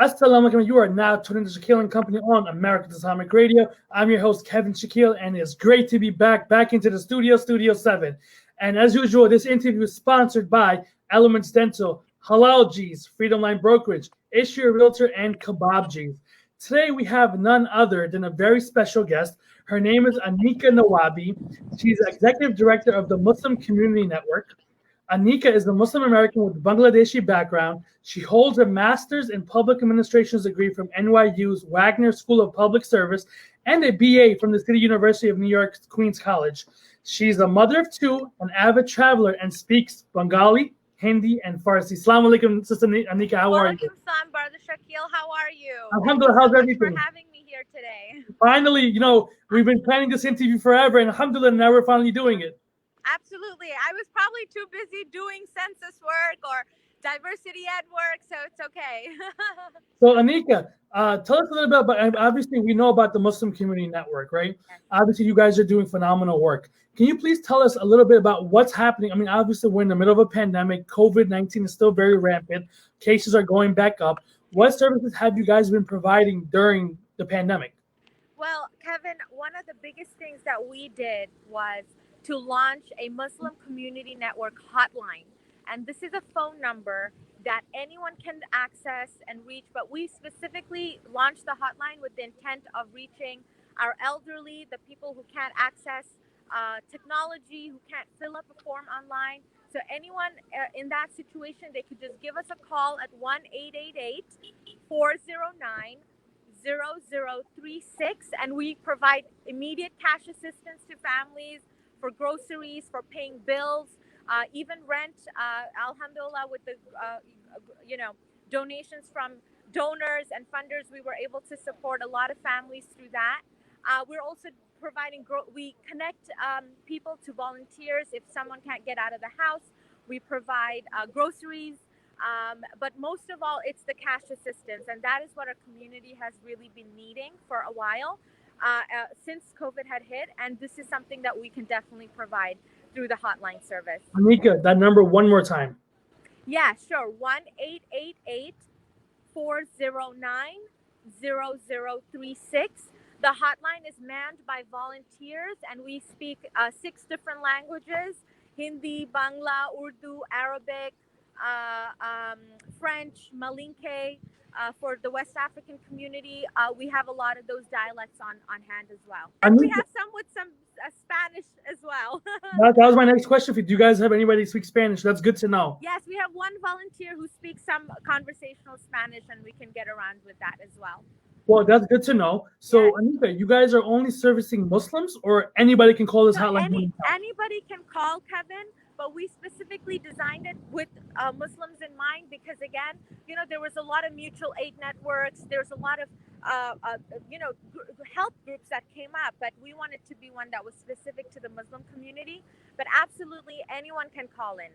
Assalamu alaikum. You are now tuning to Shakil and Company on American Islamic Radio. I'm your host, Kevin Shakil, and it's great to be back into the Studio 7. And as usual, this interview is sponsored by Elements Dental, Halal G's, Freedom Line Brokerage, Issue Realtor, and Kebab G's. Today we have none other than a very special guest. Her name is Aniqa Nawabi. She's Executive Director of the Muslim Community Network. Aniqa is a Muslim American with Bangladeshi background. She holds a master's in public administration's degree from NYU's Wagner School of Public Service and a BA from the City University of New York's Queens College. She's a mother of two, an avid traveler, and speaks Bengali, Hindi, and Farsi. Assalamu alaikum, Sister Aniqa. How are you? Walaikum salam, Brother Shakil. How are you? Alhamdulillah, how's everything? Thank you for having me here today. Finally, we've been planning this interview forever, and alhamdulillah, now we're finally doing it. Absolutely. I was probably too busy doing census work or diversity ed work, so it's okay. So, Aniqa, tell us a little bit about, obviously, we know about the Muslim Community Network, right? Yes. Obviously, you guys are doing phenomenal work. Can you please tell us a little bit about what's happening? I mean, obviously, we're in the middle of a pandemic. COVID-19 is still very rampant. Cases are going back up. What services have you guys been providing during the pandemic? Well, Kevin, one of the biggest things that we did was to launch a Muslim Community Network hotline. And this is a phone number that anyone can access and reach, but we specifically launched the hotline with the intent of reaching our elderly, the people who can't access technology, who can't fill up a form online. So anyone in that situation, they could just give us a call at 1-888-409-0036, and we provide immediate cash assistance to families for groceries, for paying bills, even rent. Alhamdulillah, with the donations from donors and funders, we were able to support a lot of families through that. We're also providing, we connect people to volunteers if someone can't get out of the house. We provide groceries, but most of all, it's the cash assistance, and that is what our community has really been needing for a while. Since COVID had hit, and this is something that we can definitely provide through the hotline service. Aniqa, that number one more time. Yeah, sure. 1-888-409-0036. The hotline is manned by volunteers, and we speak 6 different languages: Hindi, Bangla, Urdu, Arabic, French, Malinke. For the West African community, we have a lot of those dialects on hand as well. And we have some with some Spanish as well. That was my next question for you. Do you guys have anybody who speaks Spanish? That's good to know. Yes, we have one volunteer who speaks some conversational Spanish, and we can get around with that as well. Well, that's good to know. So, yes. Aniqa, you guys are only servicing Muslims, or anybody can call this hotline? Anybody can call, Kevin. But we specifically designed it with Muslims in mind because, again, there was a lot of mutual aid networks. There's a lot of, help groups that came up. But we wanted to be one that was specific to the Muslim community. But absolutely anyone can call in.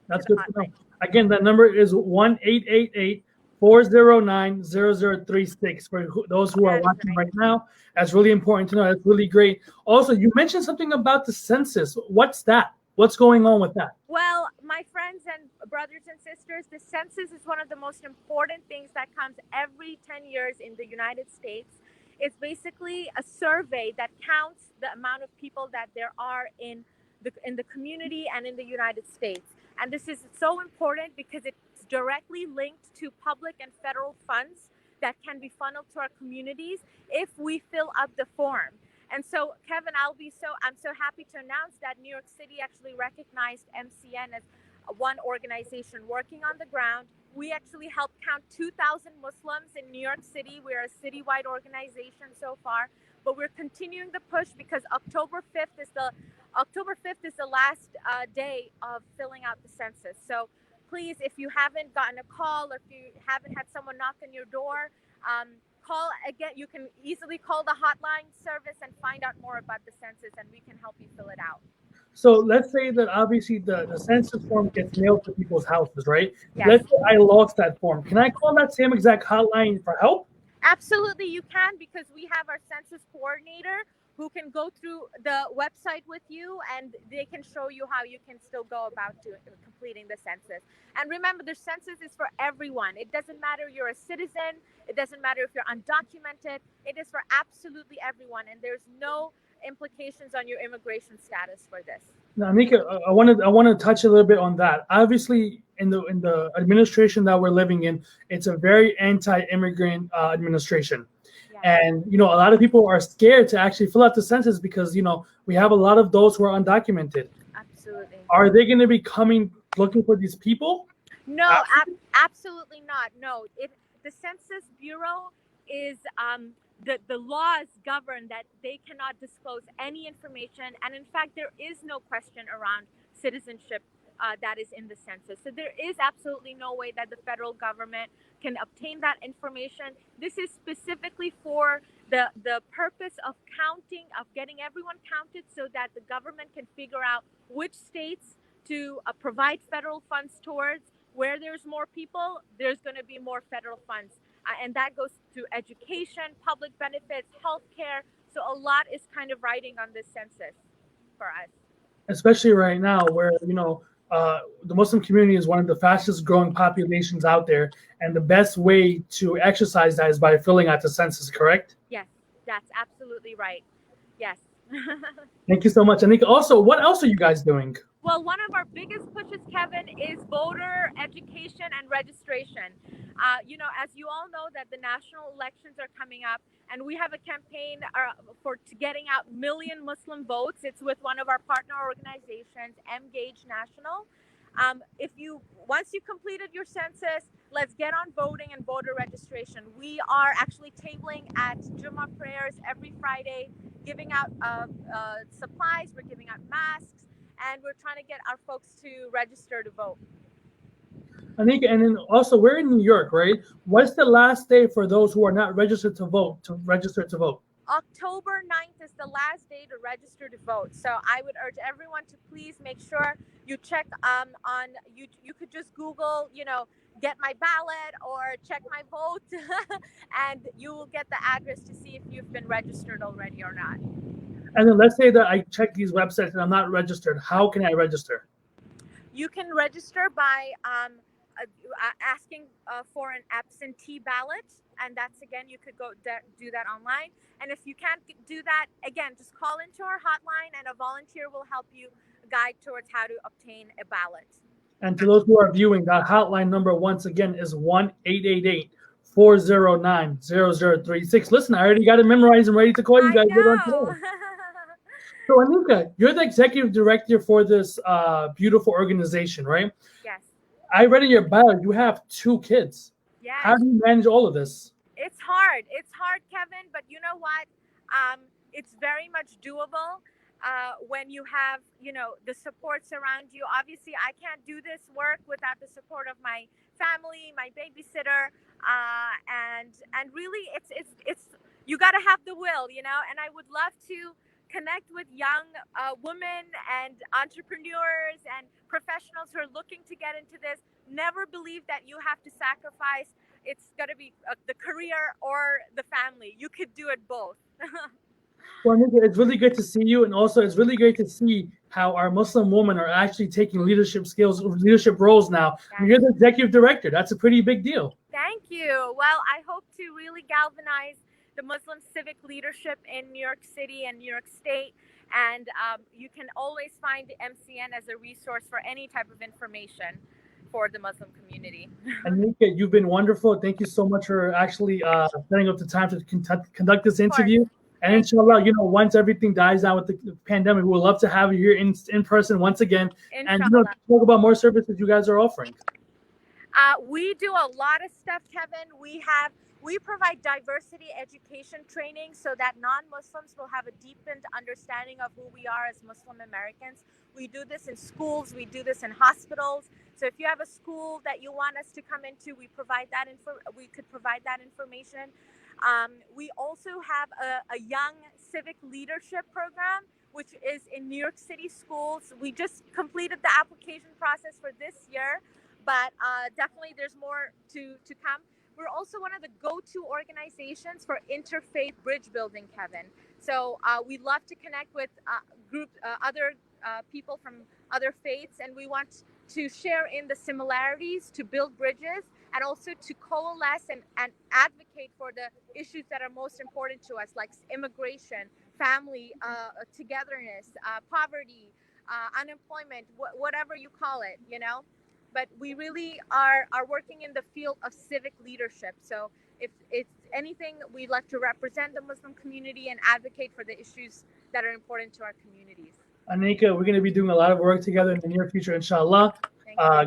That's good to know. Again, that number is 1-888-409-0036 for those who are watching right now. That's really important to know. That's really great. Also, you mentioned something about the census. What's that? What's going on with that? Well, my friends and brothers and sisters, the census is one of the most important things that comes every 10 years in the United States. It's basically a survey that counts the amount of people that there are in the community and in the United States. And this is so important because it's directly linked to public and federal funds that can be funneled to our communities if we fill up the form. And so, Kevin, I'm so happy to announce that New York City actually recognized MCN as one organization working on the ground. We actually helped count 2,000 Muslims in New York City. We're a citywide organization so far, but we're continuing the push because October 5th is the last day of filling out the census. So please, if you haven't gotten a call, or if you haven't had someone knock on your door, call again. You can easily call the hotline service and find out more about the census, and we can help you fill it out. So let's say that obviously the census form gets mailed to people's houses, right? Yes. Let's say I lost that form. Can I call that same exact hotline for help? Absolutely, you can, because we have our census coordinator who can go through the website with you, and they can show you how you can still go about completing the census. And remember, the census is for everyone. It doesn't matter you're a citizen, it doesn't matter if you're undocumented, it is for absolutely everyone, and there's no implications on your immigration status for this. Now, Aniqa, I want to touch a little bit on that. Obviously, in the administration that we're living in, it's a very anti-immigrant administration. Yeah. And a lot of people are scared to actually fill out the census because we have a lot of those who are undocumented. Absolutely. Are they going to be coming looking for these people? No, absolutely not. No, the Census Bureau is the laws govern that they cannot disclose any information, and in fact, there is no question around citizenship that is in the census. So there is absolutely no way that the federal government can obtain that information. This is specifically for the purpose of counting, of getting everyone counted, so that the government can figure out which states to provide federal funds towards. Where there's more people, there's going to be more federal funds. And that goes to education, public benefits, healthcare. So a lot is kind of riding on this census for us. Especially right now where, the Muslim community is one of the fastest growing populations out there. And the best way to exercise that is by filling out the census, correct? Yes, that's absolutely right. Yes. Thank you so much, Aniqa. Also, what else are you guys doing? Well, one of our biggest pushes, Kevin, is voter education and registration. As you all know, that the national elections are coming up, and we have a campaign for getting out million Muslim votes. It's with one of our partner organizations, Engage National. Once you completed your census, let's get on voting and voter registration. We are actually tabling at Jummah prayers every Friday, giving out supplies. We're giving out masks, and we're trying to get our folks to register to vote. Aniqa, and then also we're in New York, right? What's the last day for those who are not registered to vote to register to vote? October 9th is the last day to register to vote. So I would urge everyone to please make sure you check on you could just Google, get my ballot or check my vote, and you will get the address to see if you've been registered already or not. And then let's say that I check these websites and I'm not registered. How can I register? You can register by asking for an absentee ballot, and that's, again, you could go do that online. And if you can't do that, again, just call into our hotline, and a volunteer will help you guide towards how to obtain a ballot. And to those who are viewing, that hotline number once again is 1-888-409-0036. Listen, I already got it memorized and ready to call you guys. So Aniqa, you're the executive director for this beautiful organization, right? Yes. I read in your bio you have 2 kids. Yes. How do you manage all of this? It's hard. It's hard, Kevin, but you know what? It's very much doable when you have, the supports around you. Obviously, I can't do this work without the support of my family, my babysitter, and really, it's you got to have the will, And I would love to connect with young women and entrepreneurs and professionals who are looking to get into this. Never believe that you have to sacrifice. It's got to be the career or the family. You could do it both. Well, Aniqa, it's really good to see you, and also it's really great to see how our Muslim women are actually taking leadership roles now. Yes. You're the executive director. That's a pretty big deal. Thank you. Well, I hope to really galvanize the Muslim civic leadership in New York City and New York State. And you can always find the MCN as a resource for any type of information for the Muslim community. Aniqa, you've been wonderful. Thank you so much for actually setting up the time to conduct this interview. And inshallah, once everything dies down with the pandemic, we would love to have you here in person once again. Inshallah. And talk about more services you guys are offering. We do a lot of stuff, Kevin. We provide diversity education training so that non-Muslims will have a deepened understanding of who we are as Muslim Americans. We do this in schools. We do this in hospitals. So if you have a school that you want us to come into, we could provide that information. We also have a young civic leadership program, which is in New York City schools. We just completed the application process for this year, but definitely there's more to come. We're also one of the go-to organizations for interfaith bridge building, Kevin. So we love to connect with other people from other faiths, and we want to share in the similarities, to build bridges, and also to coalesce and advocate for the issues that are most important to us, like immigration, family togetherness, poverty, unemployment, whatever you call it, you know. But we really are working in the field of civic leadership. So if it's anything, we like to represent the Muslim community and advocate for the issues that are important to our communities. Aniqa, we're going to be doing a lot of work together in the near future, inshallah.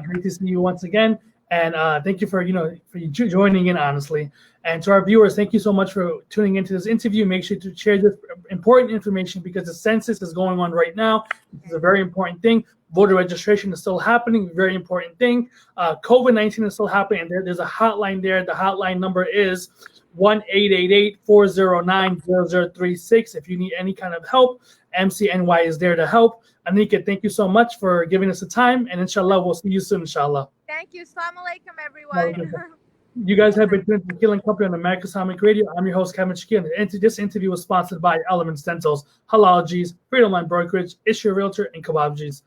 Great to see you once again. And thank you for you joining in, honestly. And to our viewers, thank you so much for tuning into this interview. Make sure to share this important information because the census is going on right now. This is a very important thing. Voter registration is still happening, very important thing. COVID-19 is still happening, and there's a hotline there. The hotline number is 1-888-409-0036. If you need any kind of help, MCNY is there to help. Aniqa, thank you so much for giving us the time, and inshallah, we'll see you soon, inshallah. Thank you. Assalamu alaikum, everyone. You guys have been tuning to Shakil and Company on American Islamic Radio. I'm your host, Kevin Shakil, and this interview was sponsored by Element Stencils, Halal G's, Freedom Line Brokerage, Issue Realtor, and Kebab G's.